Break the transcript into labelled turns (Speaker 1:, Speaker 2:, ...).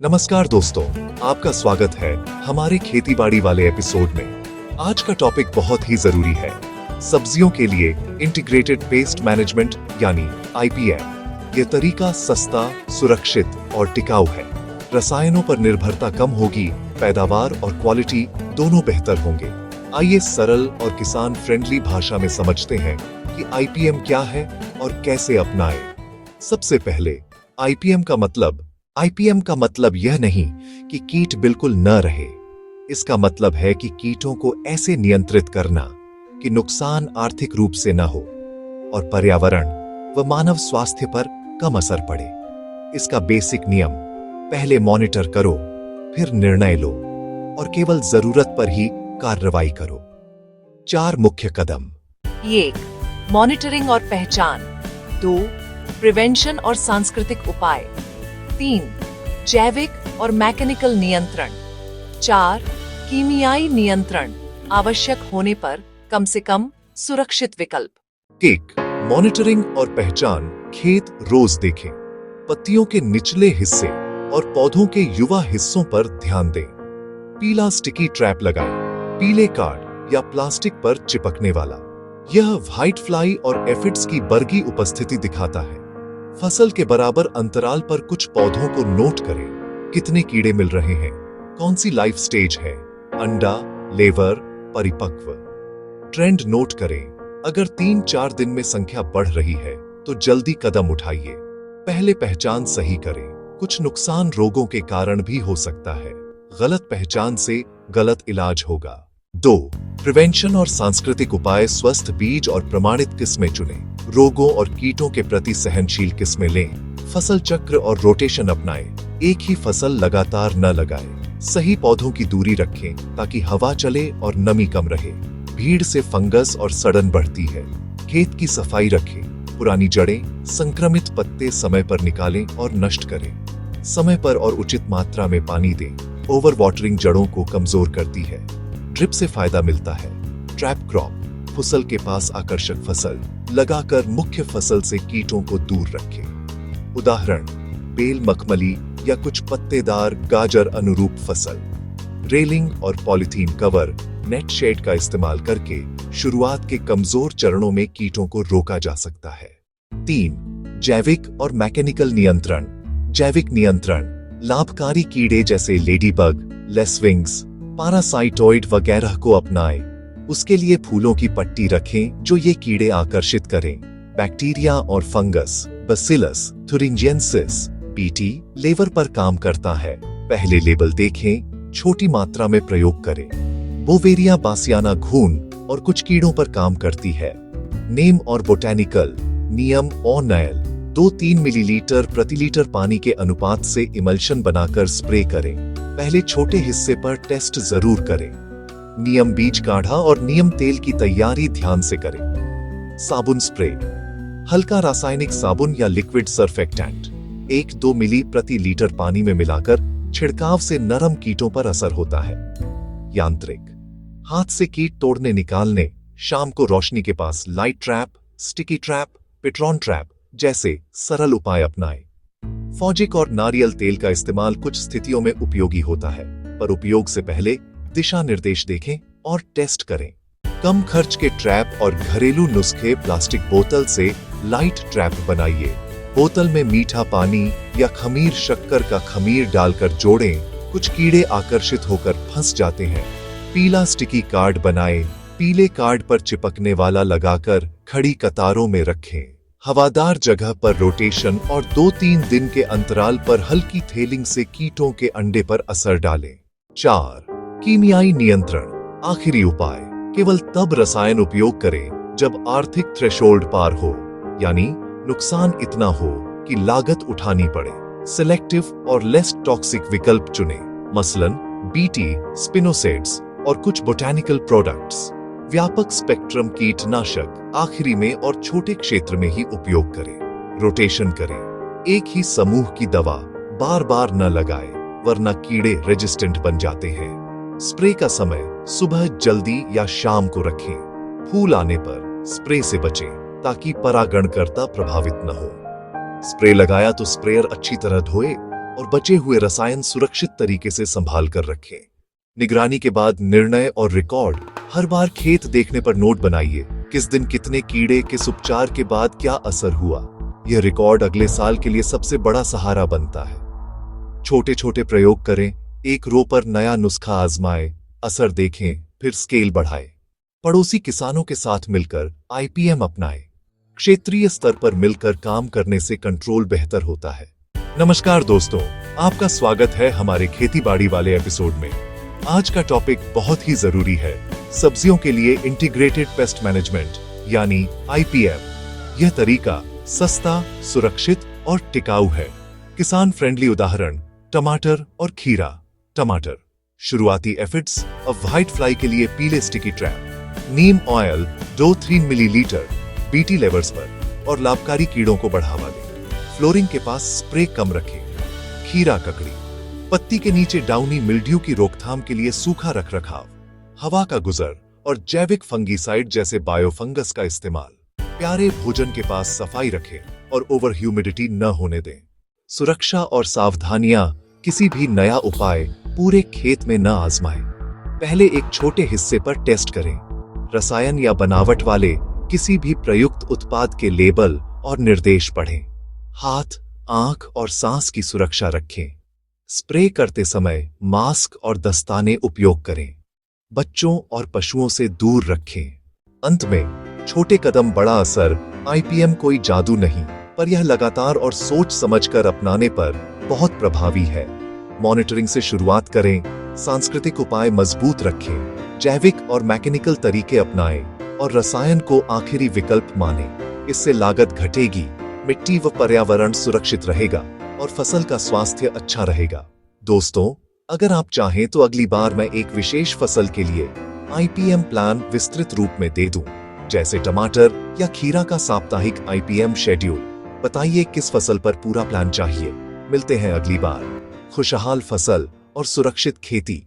Speaker 1: नमस्कार दोस्तों, आपका स्वागत है हमारे खेतीबाड़ी वाले एपिसोड में। आज का टॉपिक बहुत ही जरूरी है। सब्जियों के लिए इंटीग्रेटेड पेस्ट मैनेजमेंट यानी आईपीएम। ये तरीका सस्ता, सुरक्षित और टिकाऊ है। रसायनों पर निर्भरता कम होगी, पैदावार और क्वालिटी दोनों बेहतर होंगे। आइए सरल और किसान फ्रेंडली भाषा में समझते हैं कि आईपीएम क्या है और कैसे अपनाएं। सबसे पहले आईपीएम का मतलब यह नहीं कि कीट बिल्कुल न रहे। इसका मतलब है कि कीटों को ऐसे नियंत्रित करना कि नुकसान आर्थिक रूप से न हो और पर्यावरण व मानव स्वास्थ्य पर कम असर पड़े। इसका बेसिक नियम: पहले मॉनिटर करो, फिर निर्णय लो और केवल जरूरत पर ही कार्रवाई करो। 4 मुख्य कदम।
Speaker 2: 1. मॉनिटरिंग और पहचान। 2. प्रिवेंशन और सांस्कृतिक उपाय। 3. जैविक और मैकेनिकल नियंत्रण। 4. कीमियाई नियंत्रण, आवश्यक होने पर कम से कम सुरक्षित विकल्प।
Speaker 1: 1. मॉनिटरिंग और पहचान। खेत रोज देखें। पत्तियों के निचले हिस्से और पौधों के युवा हिस्सों पर ध्यान दें। पीला स्टिकी ट्रैप लगाएं, पीले कार्ड या प्लास्टिक पर चिपकने वाला। यह व्हाइट फ्लाई और एफिड्स की बर्गी उपस्थिति दिखाता है। फसल के बराबर अंतराल पर कुछ पौधों को नोट करें। कितने कीड़े मिल रहे हैं, कौन सी लाइफ स्टेज है, अंडा, लेवर, परिपक्व। ट्रेंड नोट करें। अगर 3-4 दिन में संख्या बढ़ रही है तो जल्दी कदम उठाइए। पहले पहचान सही करें। कुछ नुकसान रोगों के कारण भी हो सकता है। गलत पहचान से गलत इलाज होगा। 2. प्रिवेंशन और सांस्कृतिक उपाय। स्वस्थ बीज और प्रमाणित किस्में चुनें। रोगों और कीटों के प्रति सहनशील किस्में लें। फसल चक्र और रोटेशन अपनाएं। एक ही फसल लगातार न लगाएं। सही पौधों की दूरी रखें ताकि हवा चले और नमी कम रहे। भीड़ से फंगस और सड़न बढ़ती है। खेत की सफाई रखें। पुरानी जड़ें, संक्रमित पत्ते समय पर निकालें और नष्ट करें। समय पर और उचित मात्रा में पानी दें। ओवर वाटरिंग जड़ों को कमजोर करती है। ड्रिप से फायदा मिलता है। Trap crop. फसल के पास आकर्षक फसल लगाकर मुख्य फसल से कीटों को दूर रखें। उदाहरण: बेल मखमली या कुछ पत्तेदार गाजर अनुरूप फसल। रेलिंग और पॉलिथीन कवर, नेट शेड का इस्तेमाल करके शुरुआत के कमजोर चरणों में कीटों को रोका जा सकता है। 3. जैविक और मैकेनिकल नियंत्रण। जैविक नियंत्रण लाभकारी कीड़े जैसे लेडीबग, लेसविंग्स, पारासाइटोइड वगैरह को अपनाएं। उसके लिए फूलों की पट्टी रखें जो ये कीड़े आकर्षित करें। बैक्टीरिया और फंगस, बैसिलस थुरिंजिएंसिस, बीटी, लेवर पर काम करता है। पहले लेबल देखें, छोटी मात्रा में प्रयोग करें। बोवेरिया बासियाना घून और कुछ कीड़ों पर काम करती है। नेम और बोटैनिकल, नियम और नयल 2-3 मिलीलीटर प्रति लीटर पानी के अनुपात से इमल्शन बनाकर स्प्रे करें। पहले छोटे हिस्से पर टेस्ट जरूर करें। नियम बीज काढ़ा और नियम तेल की तैयारी ध्यान से करें। साबुन स्प्रे। हल्का रासायनिक साबुन या लिक्विड सर्फेक्टेंट 1-2 मिली प्रति लीटर पानी में मिलाकर छिड़काव से नरम कीटों पर असर होता है। यांत्रिक। हाथ से कीट तोड़ने निकालने, शाम को रोशनी के पास लाइट ट्रैप, स्टिकी ट्रैप, पेट्रॉन ट्रैप जैसे सरल उपाय अपनाएं। फॉजिक और नारियल तेल का इस्तेमाल कुछ स्थितियों में उपयोगी होता है, पर उपयोग से पहले दिशा निर्देश देखें और टेस्ट करें। कम खर्च के ट्रैप और घरेलू नुस्खे। प्लास्टिक बोतल से लाइट ट्रैप बनाइए। बोतल में मीठा पानी या खमीर शक्कर का खमीर डालकर जोड़ें। कुछ कीड़े आकर्षित होकर फंस जाते हैं। पीला स्टिकी कार्ड बनाएं। पीले कार्ड पर चिपकने वाला लगाकर खड़ी कतारों में रखें। हवादार जगह पर रोटेशन और 2-3 दिन के अंतराल पर हल्की थेलिंग से कीटों के अंडे पर असर डालें। 4. कीमियाई नियंत्रण। आखिरी उपाय: केवल तब रसायन उपयोग करें जब आर्थिक थ्रेशोल्ड पार हो, यानी नुकसान इतना हो कि लागत उठानी पड़े। सिलेक्टिव और लेस टॉक्सिक विकल्प चुनें, मसलन बीटी, स्पिनोसेड्स और कुछ बोटैनिकल प्रोडक्ट्स। व्यापक स्पेक्ट्रम कीटनाशक आखिरी में और छोटे क्षेत्र में ही उपयोग करें। रोटेशन करें। एक ही समूह की दवा बार बार न लगाएं, वरना कीड़े रेजिस्टेंट बन जाते हैं। स्प्रे का समय सुबह जल्दी या शाम को रखें। फूल आने पर स्प्रे से बचें ताकि परागणकर्ता प्रभावित न हो। स्प्रे लगाया तो स्प्रेयर अच्छी तरह धोए और बचे हुए रसायन सुरक्षित तरीके से संभाल कर रखें। निगरानी के बाद निर्णय और रिकॉर्ड। हर बार खेत देखने पर नोट बनाइए, किस दिन कितने कीड़े, किस उपचार के बाद क्या असर हुआ। यह रिकॉर्ड अगले साल के लिए सबसे बड़ा सहारा बनता है। छोटे छोटे प्रयोग करें, एक रो पर नया नुस्खा आजमाएं, असर देखें, फिर स्केल बढ़ाएं। पड़ोसी किसानों के साथ मिलकर आईपीएम अपनाएं। क्षेत्रीय स्तर पर मिलकर काम करने से कंट्रोल बेहतर होता है। नमस्कार दोस्तों, आपका स्वागत है हमारे खेतीबाड़ी वाले एपिसोड में। आज का टॉपिक बहुत ही जरूरी है, सब्जियों के लिए इंटीग्रेटेड पेस्ट मैनेजमेंट यानी आईपीएम। यह तरीका सस्ता, सुरक्षित और टिकाऊ है। किसान फ्रेंडली उदाहरण टमाटर और खीरा। टमाटर, शुरुआती एफिड्स और व्हाइट फ्लाई के लिए पीले स्टिकी ट्रैप, नीम ऑयल 2-3 मिलीलीटर बीटी लेवर्स पर और लाभकारी कीड़ों को बढ़ावा दें। फ्लोरिंग के पास स्प्रे कम रखें। खीरा ककड़ी, पत्ती के नीचे डाउनी मिल्ड्यू की रोकथाम के लिए सूखा रख रखाव, हवा का गुजर और जैविक फंगीसाइड जैसे बायोफंगस का इस्तेमाल। प्यारे भोजन के पास सफाई रखें और ओवर ह्यूमिडिटी न होने दें। सुरक्षा और सावधानियां, किसी भी नया उपाय पूरे खेत में न आजमाएं। पहले एक छोटे हिस्से पर टेस्ट करें। रसायन या बनावट वाले किसी भी प्रयुक्त उत्पाद के लेबल और निर्देश पढ़ें। हाथ, आंख और सांस की सुरक्षा रखें। स्प्रे करते समय मास्क और दस्ताने उपयोग करें। बच्चों और पशुओं से दूर रखें। अंत में, छोटे कदम बड़ा असर। आईपीएम कोई जादू नहीं, पर यह लगातार और सोच समझकर अपनाने पर बहुत प्रभावी है। मॉनिटरिंग से शुरुआत करें, सांस्कृतिक उपाय मजबूत रखें, जैविक और मैकेनिकल तरीके अपनाएं और रसायन को आखिरी विकल्प मानें। इससे लागत घटेगी, मिट्टी व पर्यावरण सुरक्षित रहेगा और फसल का स्वास्थ्य अच्छा रहेगा। दोस्तों, अगर आप चाहें तो अगली बार मैं एक विशेष फसल के लिए आईपीएम प्लान विस्तृत रूप में दे दूं, जैसे टमाटर या खीरा का साप्ताहिक आईपीएम शेड्यूल। बताइए किस फसल पर पूरा प्लान चाहिए। मिलते हैं अगली बार। खुशहाल फसल और सुरक्षित खेती।